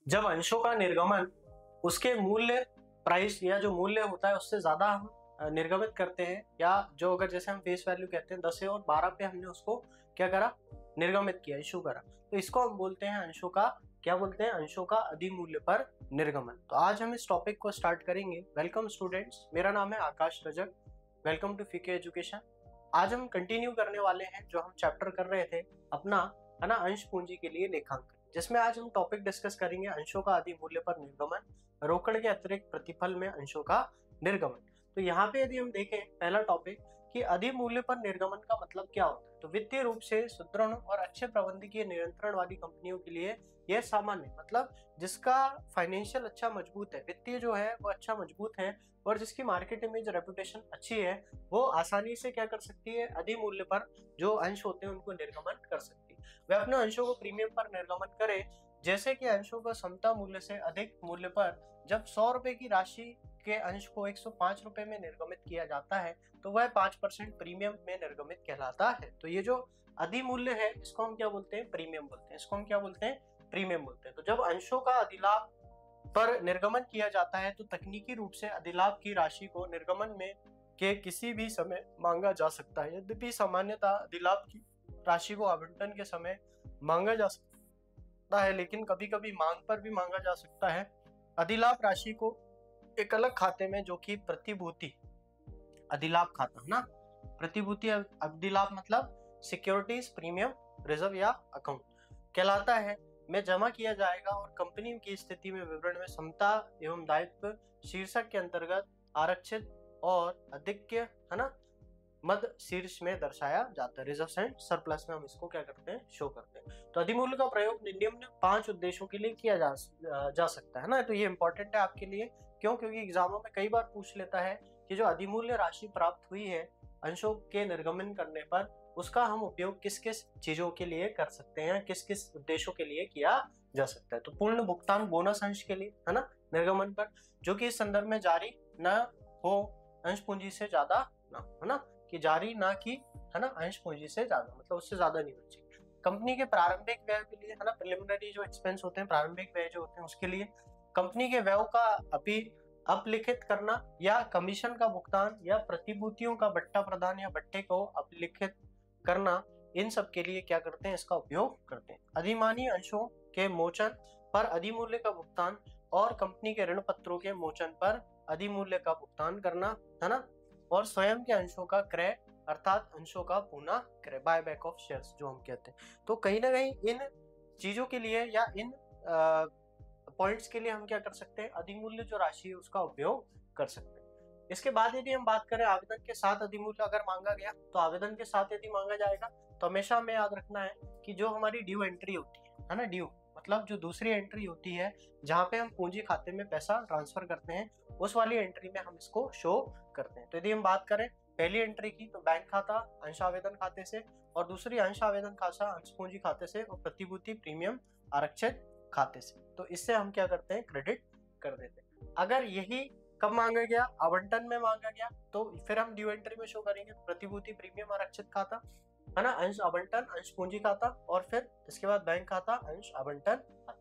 जब अंशों का निर्गमन उसके मूल्य प्राइस या जो मूल्य होता है उससे ज्यादा हम निर्गमित करते हैं, या जो अगर जैसे हम फेस वैल्यू कहते हैं 10 और 12 पे हमने उसको क्या करा, निर्गमित किया, इशू करा, तो इसको हम बोलते हैं अंशों का, क्या बोलते हैं, अंशों का अधिमूल्य पर निर्गमन। तो आज हम इस टॉपिक को स्टार्ट करेंगे। वेलकम स्टूडेंट्स, मेरा नाम है आकाश रजक। वेलकम टू फीके एजुकेशन। आज हम कंटिन्यू करने वाले हैं जो हम चैप्टर कर रहे थे अपना, है ना, अंश पूंजी के लिए लेखांकन, जिसमें आज हम टॉपिक डिस्कस करेंगे अंशों का अधिमूल्य पर निर्गमन, रोकड़ के अतिरिक्त प्रतिफल में अंशों का निर्गमन। तो यहाँ पे यदि हम देखें पहला टॉपिक कि अधिमूल्य पर निर्गमन का मतलब क्या होता है, तो वित्तीय रूप से सुदृढ़ और अच्छे प्रबंधकीय नियंत्रण वाली कंपनियों के लिए यह सामान्य, मतलब जिसका फाइनेंशियल अच्छा मजबूत है, वित्तीय जो है वो अच्छा मजबूत है और जिसकी मार्केट इमेज रेपुटेशन अच्छी है, वो आसानी से क्या कर सकती है, अधिमूल्य पर जो अंश होते हैं उनको निर्गमन कर सकती है। वे अपने अंशों को प्रीमियम पर निर्गमन करे, जैसे कि अंशों को समता मूल्य से अधिक मूल्य पर जब 100 रुपए की राशि के अंश को 105 रुपए में निर्गमित किया जाता है तो वह 5% प्रीमियम में निर्गमित कहलाता है। तो ये जो अधिमूल्य है इसको हम क्या बोलते हैं, प्रीमियम बोलते हैं। इसको हम क्या बोलते हैं, प्रीमियम बोलते हैं। तो जब अंशों का अधिलाभ पर निर्गमन किया जाता है तो तकनीकी रूप से अधिलाभ की राशि को निर्गमन में के किसी भी समय मांगा जा सकता है। यद्यपि सामान्यतः अधिलाभ की राशि को आवंटन के समय मांगा जा सकता है, लेकिन कभी कभी मांग पर भी मांगा जा सकता है। अधिलाभ राशि को एक अलग खाते में, जो कि प्रतिभूति अधिलाभ खाता है ना, प्रतिभूति अधिलाभ मतलब सिक्योरिटीज प्रीमियम रिजर्व या अकाउंट कहलाता है, में जमा किया जाएगा और कंपनी की स्थिति में विवरण में समता एवं दायित्व शीर्षक के अंतर्गत आरक्षित और अधिक्य, है ना, मध्य शीर्ष में दर्शाया जाता है। रिजर्व एंड सरप्लस में हम इसको क्या करते हैं, शो करते हैं। तो अधिमूल्य का प्रयोग निम्न 5 उद्देश्यों के लिए किया जा सकता है ना। तो ये इंपॉर्टेंट है आपके लिए, क्यों, क्योंकि एग्जामों में कई बार पूछ लेता है कि जो अधिमूल्य राशि प्राप्त हुई है अंशों के निर्गमन करने पर, उसका हम उपयोग किस किस चीजों के लिए कर सकते हैं, किस किस उद्देश्यों के लिए किया जा सकता है। तो पूर्ण भुगतान बोनस अंश के लिए, है ना, निर्गमन पर, जो कि इस संदर्भ में जारी न हो अंश पूंजी से ज्यादा ना, है ना, कि जारी ना की, है ना, अंश पूंजी से ज्यादा, मतलब उससे ज्यादा नहीं होनी चाहिए। कंपनी के प्रारंभिक व्यय के लिए, है ना, प्रिलिमिनरी जो एक्सपेंस होते हैं, प्रारंभिक व्यय जो होते हैं उसके लिए, कंपनी के व्यय का अपलिखित करना या कमीशन का भुगतान या प्रतिभूतियों का बट्टा प्रदान या बट्टे को अपलिखित करना, इन सब के लिए क्या करते हैं, इसका उपयोग करते हैं। अधिमानी अंशों के मोचन पर अधिमूल्य का भुगतान और कंपनी के ऋण पत्रों के मोचन पर अधिमूल्य का भुगतान करना, है ना, और स्वयं के अंशों का क्रय अर्थात अंशों का पुनः क्रय, बाय बैक ऑफ शेयर्स जो हम कहते हैं। तो कहीं ना कहीं इन चीजों के लिए या इन पॉइंट्स के लिए हम क्या कर सकते हैं, अधिमूल्य जो राशि है उसका उपयोग कर सकते हैं। इसके बाद यदि हम बात करें आवेदन के साथ अधिमूल्य अगर मांगा गया, तो आवेदन के साथ यदि मांगा जाएगा तो हमेशा हमें याद रखना है कि जो हमारी ड्यू एंट्री होती है ना, ड्यू मतलब जो दूसरी एंट्री होती है जहां पे हम पूंजी खाते में पैसा ट्रांसफर करते हैं, उस वाली एंट्री में हम इसको शो करते हैं। तो यदि हम बात करें पहली एंट्री की, तो बैंक खाता अंश आवेदन खाते से, और दूसरी अंश आवेदन खाता अंश पूंजी खाते से, और प्रतिभूति प्रीमियम आरक्षित खाते से। तो इससे हम क्या करते हैं, क्रेडिट कर देते हैं। अगर यही कब मांगा गया, आवंटन में मांगा गया, तो फिर हम ड्यू एंट्री में शो करेंगे प्रतिभूति प्रीमियम आरक्षित खाता, है ना, अंश आवंटन अंश पूंजी खाता, और फिर इसके बाद बैंक खाता अंश आवंटन खाता।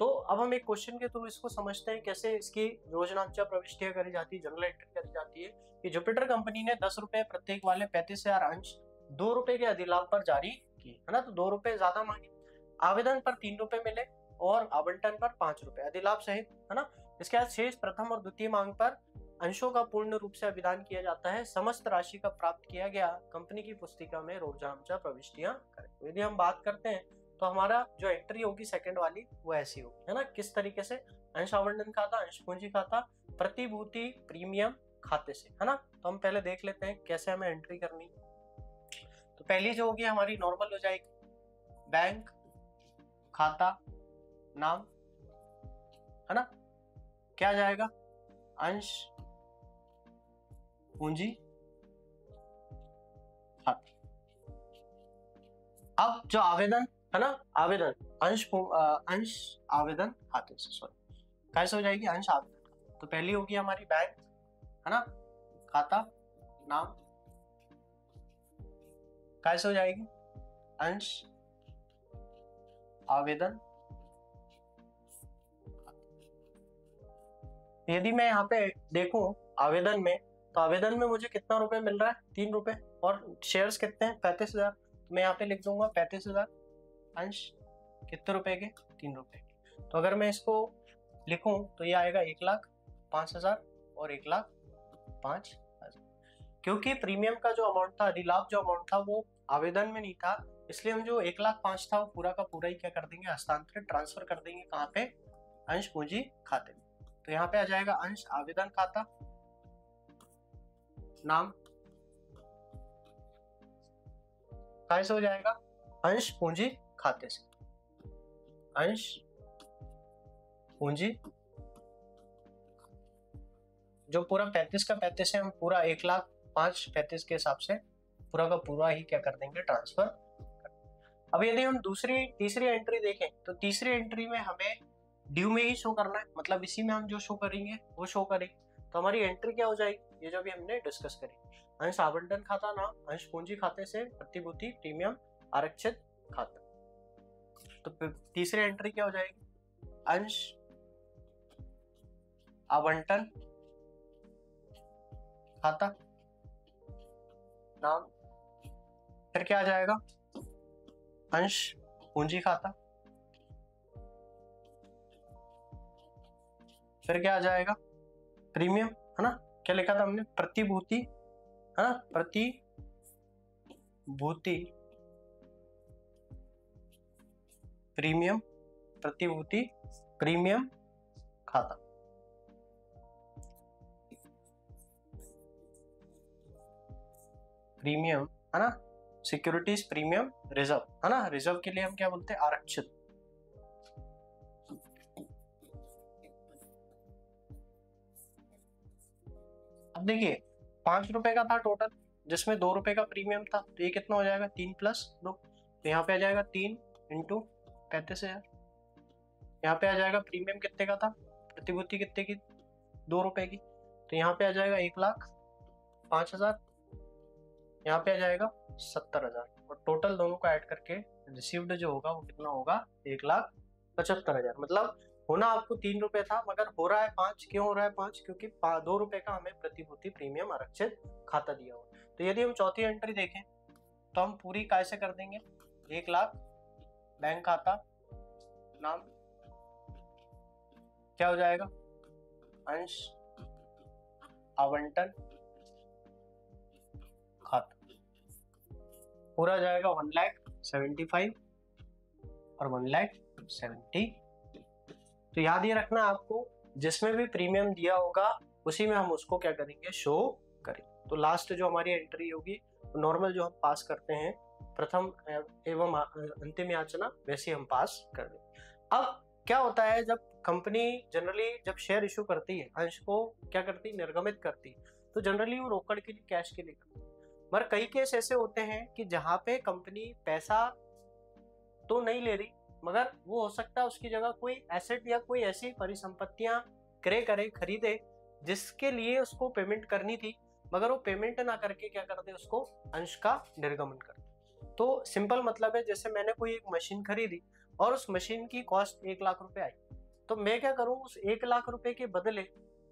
तो अब हम एक क्वेश्चन के थ्रू इसको समझते हैं कैसे इसकी योजनांचा प्रविष्टियां करी जाती है, जर्नल एंट्री करी जाती है। कि जुपिटर कंपनी ने 10 रुपए प्रत्येक वाले 35,000 अंश 2 रुपए के अधिलाभ पर जारी किए, है ना, तो 2 रुपए ज्यादा मांगे, आवेदन पर 3 रुपए मिले और आवंटन पर 5 रुपए अधिलाभ सहित, है ना। इसके बाद शेष प्रथम और द्वितीय मांग पर अंशों का पूर्ण रूप से अभिदान किया जाता है। समस्त राशि का प्राप्त किया गया कंपनी की पुस्तिका में रोजाना प्रविष्टियां करें। तो यदि हम बात करते हैं तो हमारा जो एंट्री होगी सेकंड वाली वो ऐसी होगी, है ना, किस तरीके से, अंश आवंटन खाता अंश पूंजी खाता प्रतिभूति प्रीमियम खाते से, है ना। तो हम पहले देख लेते हैं कैसे हमें एंट्री करनी। तो पहली जो होगी हमारी नॉर्मल हो जाएगी, बैंक खाता नाम, है ना, क्या जाएगा, अंश पूंजी खाता। अब जो आवेदन, है ना, आवेदन अंश आवेदन खाते से, सॉरी, कैसे हो जाएगी, अंश आवेदन। तो पहली होगी हमारी बैंक, है ना, खाता नाम, कैसे हो जाएगी, अंश आवेदन यदि मैं यहाँ पे देखूं आवेदन में, तो आवेदन में मुझे कितना रुपए मिल रहा है, 3 रुपए, और शेयर्स कितने हैं, 35,000। तो मैं यहाँ पे लिख दूंगा 35,000 अंश कितने रुपए के, 3 रुपए के। तो अगर मैं इसको लिखूं तो ये आएगा 1,05,000 और 1,05,000। क्योंकि प्रीमियम का जो अमाउंट था, अधिलाभ जो अमाउंट था, वो आवेदन में नहीं था, इसलिए हम जो 1,05,000 था वो पूरा का पूरा ही क्या कर देंगे, हस्तांतरित, ट्रांसफर कर देंगे कहाँ पे, अंश पूंजी खाते में। तो यहाँ पे आ जाएगा अंश आवेदन खाता, नाम कैसे हो जाएगा, अंश पूंजी खाते से, अंश पूंजी, जो पूरा 35 का 35 है, हम पूरा 1,05,35 के हिसाब से पूरा का पूरा ही क्या कर देंगे, ट्रांसफर। अब यदि हम तीसरी एंट्री देखें, तो तीसरी एंट्री में हमें ड्यू में ही शो करना है, मतलब इसी में हम जो शो करेंगे वो शो करेंगे। तो हमारी एंट्री क्या हो जाएगी, ये जो भी हमने डिस्कस करी, अंश आवंटन खाता नाम, अंश पूंजी खाते से प्रतिभूति प्रीमियम आरक्षित खाता। तो तीसरी एंट्री क्या हो जाएगी, अंश आवंटन खाता नाम, फिर क्या आ जाएगा, अंश पूंजी खाता, फिर क्या आ जाएगा, प्रीमियम, है ना, क्या लिखा था हमने, प्रतिभूति, है ना, प्रतिभूति प्रीमियम, प्रतिभूति प्रीमियम खाता। प्रीमियम, है ना, सिक्योरिटीज प्रीमियम रिजर्व, है ना, रिजर्व के लिए हम क्या बोलते हैं, आरक्षित। अब देखिए 5 रुपए का था टोटल, जिसमें 2 रुपए का प्रीमियम था, तो ये कितना हो जाएगा, 3 + 2, तो यहाँ पे आ जाएगा 3 × 35,000। यहाँ पे आ जाएगा प्रीमियम कितने का था, प्रतिभूति कितने की, 2 रुपए की, तो यहाँ पे आ जाएगा 1,05,000, यहाँ पे आ जाएगा 70,000, और टोटल दोनों को ऐड करके रिसीव्ड जो होगा वो कितना होगा, 1,75,000। मतलब होना आपको 3 रुपए था, मगर हो रहा है 5। क्यों हो रहा है 5, क्योंकि 2 रुपए का हमें प्रतिभूति प्रीमियम आरक्षित खाता दिया हुआ। तो यदि हम चौथी एंट्री देखें तो हम पूरी कैसे कर देंगे, 1,00,000 बैंक खाता नाम, क्या हो जाएगा, अंश आवंटन खाता, पूरा जाएगा 1,75,000 और 1,70,000। तो याद ये रखना आपको, जिसमें भी प्रीमियम दिया होगा उसी में हम उसको क्या करेंगे, शो करेंगे। तो लास्ट जो हमारी एंट्री होगी, नॉर्मल जो हम पास करते हैं प्रथम एवं अंतिम याचना, वैसे हम पास कर देंगे। अब क्या होता है, जब कंपनी जनरली जब शेयर इशू करती है, अंश को क्या करती है, निर्गमित करती है, तो जनरली वो रोकड़ के लिए, कैश के लिए करती है। मगर कई केस ऐसे होते हैं कि जहां पे कंपनी पैसा तो नहीं ले रही, मगर वो हो सकता है उसकी जगह कोई एसेट या कोई ऐसी परिसंपत्तियां क्रय करे, खरीदे, जिसके लिए उसको पेमेंट करनी थी, मगर वो पेमेंट ना करके क्या करते, उसको अंश का निर्गमन करते। तो सिंपल मतलब है, जैसे मैंने कोई एक मशीन खरीदी और उस मशीन की कॉस्ट 1,00,000 रुपए आई, तो मैं क्या करूं, उस 1,00,000 रुपए के बदले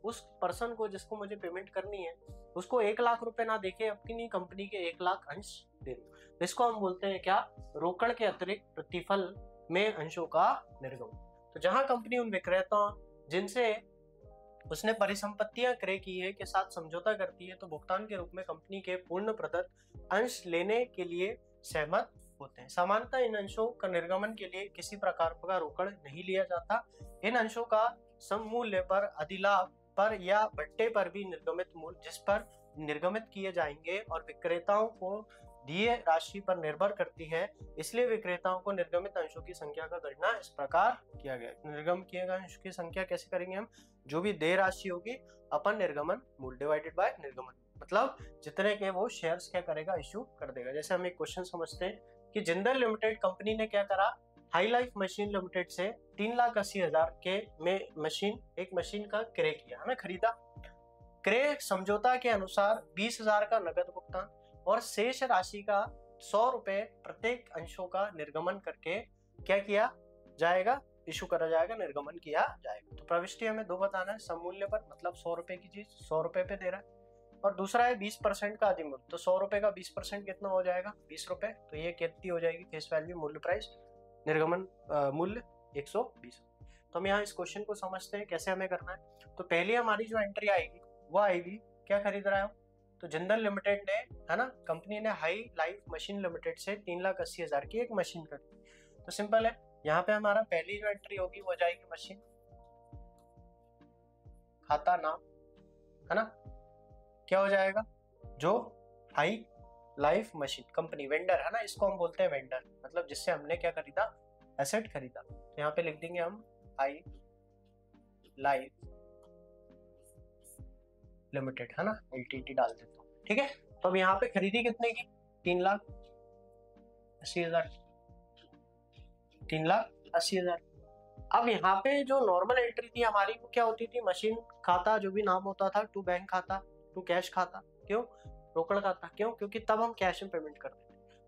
उस पर्सन को जिसको मुझे पेमेंट करनी है, उसको 1,00,000 रुपए ना देके अपनी कंपनी के 1,00,000 अंश दे दूं। इसको हम बोलते हैं क्या, रोकड़ के अतिरिक्त प्रतिफल में अंशों का निर्गमन। तो जहां कंपनी उन विक्रेताओं जिनसे उसने परिसंपत्तियां क्रय की है के साथ समझौता करती है, तो भुगतान के रूप में कंपनी के पूर्ण प्रदत्त अंश लेने के लिए सहमत होते हैं। सामान्यतः इन अंशों का निर्गमन के लिए किसी प्रकार का रोकड़ नहीं लिया जाता। इन अंशों का सममूल्य पर, अधिलाभ पर या भट्टे पर भी निर्गमित मूल्य जिस पर निर्गमित किए जाएंगे और विक्रेताओं को दिए राशि पर निर्भर करती है, इसलिए विक्रेताओं को निर्गमित अंशों की संख्या का गणना इस प्रकार किया गया। निर्गम किए गए अंशों की संख्या कैसे करेंगे हम, जो भी देय राशि होगी अपन निर्गमन मूल्य डिवाइडेड बाय निर्गमन, मतलब जितने के वो शेयर्स क्या करेगा, इश्यू कर देगा। जैसे हम एक क्वेश्चन समझते हैं कि जिंदल लिमिटेड कंपनी ने क्या करा, हाई लाइफ मशीन लिमिटेड से 3,80,000 के में एक मशीन का क्रय किया, है ना, खरीदा। क्रय समझौता के अनुसार 20,000 का नगद भुगतान और शेष राशि का 100 रुपए प्रत्येक अंशों का निर्गमन करके क्या किया जाएगा, इशू करा जाएगा, निर्गमन किया जाएगा। तो प्रविष्टि हमें दो बताना है, सममूल्य पर मतलब 100 रुपए की चीज 100 रुपए पे दे रहा है, और दूसरा है 20% का अधिमूल्य। तो 100 रुपए का 20% कितना हो जाएगा, 20 रुपए। तो ये कितनी हो जाएगी फेस वैल्यू, मूल्य प्राइस, निर्गमन मूल्य 120। तो हम यहाँ इस क्वेश्चन को समझते हैं कैसे हमें करना है। तो पहली हमारी जो एंट्री आएगी वो आएगी, क्या खरीद रहा है, तो जिंदल लिमिटेड ने, है ना, कंपनी ने हाई लाइफ मशीन लिमिटेड से 3,80,000 की एक मशीन खरीदी। तो सिंपल है, यहाँ पे हमारा पहली जो एंट्री होगी वो जाएगी मशीन, खाता नाम, है ना, क्या हो जाएगा, जो high life machine company, vendor है ना, इसको हम बोलते हैं वेंडर, मतलब जिससे हमने क्या खरीदा, एसेट खरीदा। तो यहाँ पे लिख देंगे हम हाई लाइफ लिमिटेड, है ना, एलटीडी डाल देता हूँ, ठीक है। तो अब यहाँ पे खरीदी कितने की, 3,80,000, 3,80,000। अब यहाँ पे जो नॉर्मल एंट्री थी हमारी वो क्या होती थी, मशीन खाता जो भी नाम होता था, टू बैंक खाता, टू कैश खाता, क्यों, रोकड़ खाता, क्यों, क्योंकि तब हम कैश में पेमेंट करते थे।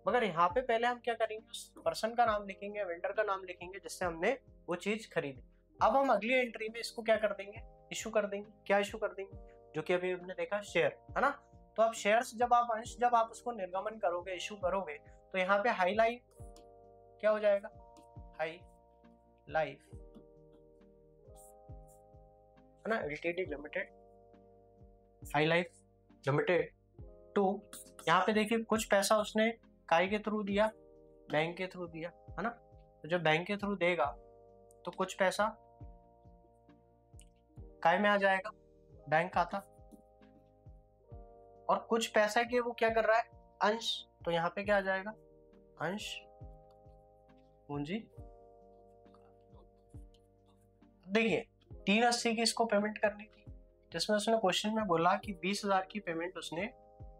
मगर यहाँ पे पहले हम क्या करेंगे, उस पर्सन का नाम लिखेंगे, वेंडर का नाम लिखेंगे जिससे हमने वो चीज खरीदी। अब हम अगली एंट्री में इसको क्या कर देंगे, इशू कर देंगे। क्या इशू कर देंगे, जो कि अभी हमने देखा शेयर, है ना। तो अब शेयर्स जब आप अंश जब आप उसको निर्गमन करोगे, इशू करोगे, तो यहाँ पे हाई लाइफ क्या हो जाएगा, हाई लाइफ, है ना, LTD limited, high life limited two, यहाँ पे देखिए कुछ पैसा उसने काय के थ्रू दिया, बैंक के थ्रू दिया, है ना। तो जब बैंक के थ्रू देगा तो कुछ पैसा काय में आ जाएगा, बैंक खाता, और कुछ पैसा के वो क्या कर रहा है, अंश, तो यहाँ पे क्या आ जाएगा, अंश पूंजी। देखिए 380 की इसको पेमेंट करनी थी, जिसमें उसने क्वेश्चन में बोला कि 20,000 की पेमेंट उसने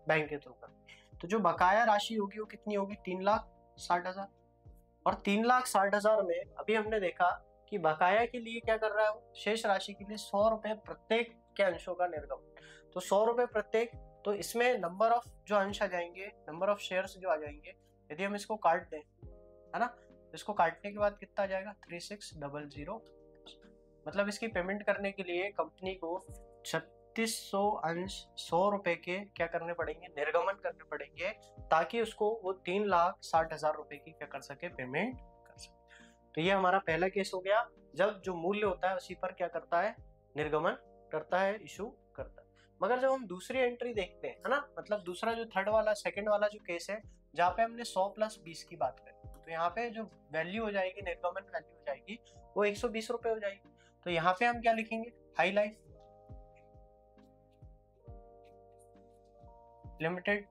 बैंक के थ्रू कर। तो जो बकाया राशि होगी वो कितनी होगी, 3,60,000। और 3,60,000 में अभी हमने देखा कि बकाया के लिए क्या कर रहा है वो, शेष राशि के लिए 100 रुपए प्रत्येक के अंशों का निर्गमन। तो 100 रुपए प्रत्येक, तो इसमें नंबर ऑफ जो अंश आ जाएंगे, नंबर ऑफ शेयर्स जो आ जाएंगे, यदि हम इसको काट दें, है ना, इसको काटने के बाद कितना आ जाएगा, 3600। मतलब इसकी पेमेंट करने के लिए कंपनी को 3600 अंश 100 रुपए के क्या करने पड़ेंगे, निर्गमन करने पड़ेंगे, ताकि उसको वो 3,60,000 रुपए की क्या कर सके, पेमेंट कर सके। तो ये हमारा पहला केस हो गया, जब जो मूल्य होता है उसी पर क्या करता है, निर्गमन करता है, इशू करता है। मगर जब हम दूसरी एंट्री देखते हैं, है ना, मतलब दूसरा जो थर्ड वाला सेकंड वाला जो केस है, जहाँ पे हमने 100 + 20 की बात करी, तो यहाँ पे जो वैल्यू हो जाएगी, निर्गमन वैल्यू हो जाएगी वो 120 रुपए हो जाएगी। तो यहाँ पे हम क्या लिखेंगे, हाई लाइफ लिमिटेड,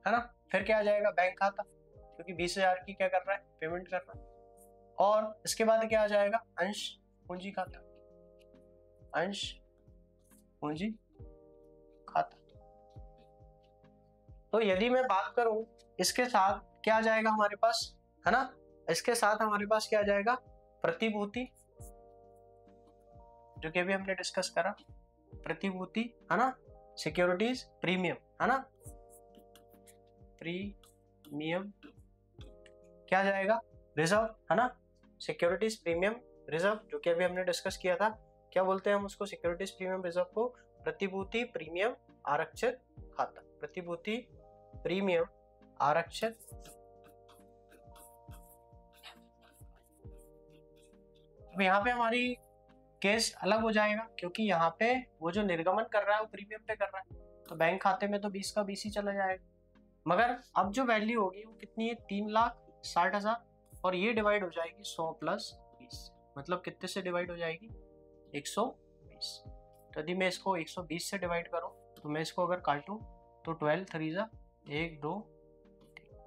है ना, फिर क्या आ जाएगा, बैंक खाता, क्योंकि 20,000 की क्या कर रहा है, पेमेंट कर रहा है। और इसके बाद क्या आ जाएगा, अंश पूंजी खाता, अंश पूंजी खाता। तो यदि मैं बात करूं, इसके साथ क्या आ जाएगा हमारे पास, है ना, इसके साथ हमारे पास क्या आ जाएगा, प्रतिभूति, जो कि अभी हमने डिस्कस करा, प्रतिभूति, है ना, सिक्योरिटीज प्रीमियम, है ना, प्रीमियम क्या आ जाएगा, रिजर्व, है ना, सिक्योरिटीज प्रीमियम रिजर्व, जो कि अभी हमने डिस्कस किया था। क्या बोलते हैं हम उसको, सिक्योरिटीज प्रीमियम रिजर्व को प्रतिभूति प्रीमियम आरक्षित खाता, प्रतिभूति प्रीमियम आरक्षित। अब यहाँ पे हमारी केस अलग हो जाएगा, क्योंकि यहाँ पे वो जो निर्गमन कर रहा है वो प्रीमियम पे कर रहा है, तो बैंक खाते में तो 20 का 20 ही चला जाएगा। मगर अब जो वैल्यू होगी वो कितनी है, 3,60,000, और ये डिवाइड हो जाएगी 100 + 20, मतलब कितने से डिवाइड हो जाएगी, 120। तो यदि मैं इसको 120 से डिवाइड करूं, तो मैं इसको अगर काटूं तो 12 3 1 2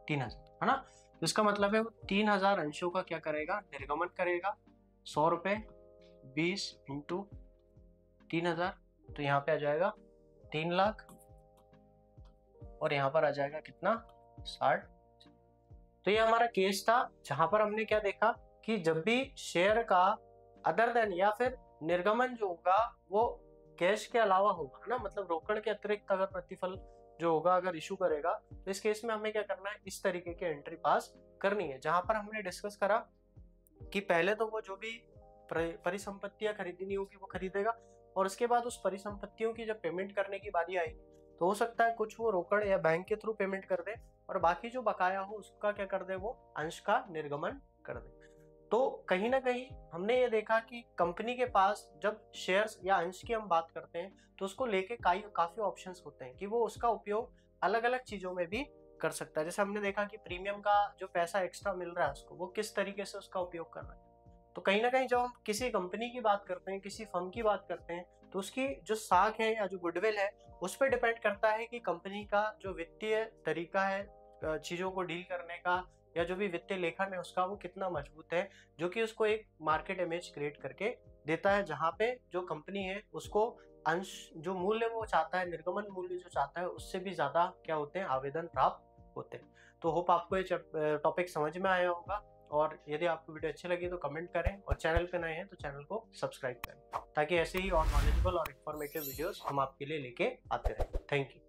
3,000, है ना। तो इसका मतलब है वो 3,000 अंशों का क्या करेगा, निर्गमन करेगा। 100 रुपए 20 × 3,000, तो यहाँ पे आ जाएगा 3 लाख, और यहाँ पर आ जाएगा कितना, 60। तो ये हमारा केस था, जहां पर हमने क्या देखा कि जब भी शेयर का अदर देन या फिर निर्गमन जो होगा वो कैश के अलावा होगा, है ना, मतलब रोकड़ के अतिरिक्त अगर प्रतिफल जो होगा अगर इशू करेगा, तो इस केस में हमें क्या करना है, इस तरीके की एंट्री पास करनी है। जहां पर हमने डिस्कस करा कि पहले तो वो जो भी परिसंपत्तियां खरीदनी होगी वो खरीदेगा, और उसके बाद उस परिसंपत्तियों की जब पेमेंट करने की बारी आएगी तो हो सकता है कुछ वो रोकड़ या बैंक के थ्रू पेमेंट कर दे, और बाकी जो बकाया हो उसका क्या कर दे, वो अंश का निर्गमन कर दे। तो कहीं ना कहीं हमने ये देखा कि कंपनी के पास जब शेयर्स या अंश की हम बात करते हैं तो उसको लेके काफी ऑप्शंस होते हैं कि वो उसका उपयोग अलग अलग चीजों में भी कर सकता है। जैसे हमने देखा कि प्रीमियम का जो पैसा एक्स्ट्रा मिल रहा है उसको वो किस तरीके से उसका उपयोग कर रहा है। तो कहीं ना कहीं जब हम किसी कंपनी की बात करते हैं, किसी फर्म की बात करते हैं, तो उसकी जो साख है या जो गुडविल है उस पर डिपेंड करता है कि कंपनी का जो वित्तीय तरीका है चीजों को डील करने का, या जो भी वित्तीय लेखन है उसका, वो कितना मजबूत है, जो कि उसको एक मार्केट इमेज क्रिएट करके देता है, जहाँ पे जो कंपनी है उसको अंश जो मूल्य वो चाहता है, निर्गमन मूल्य जो चाहता है, उससे भी ज्यादा क्या होते हैं, आवेदन प्राप्त होते हैं। तो होप आपको ये टॉपिक समझ में आया होगा, और यदि आपको वीडियो अच्छी लगी तो कमेंट करें, और चैनल पे नए हैं तो चैनल को सब्सक्राइब करें, ताकि ऐसे ही और नॉलेजेबल और इंफॉर्मेटिव वीडियोस हम आपके लिए लेके आते रहें। Thank you.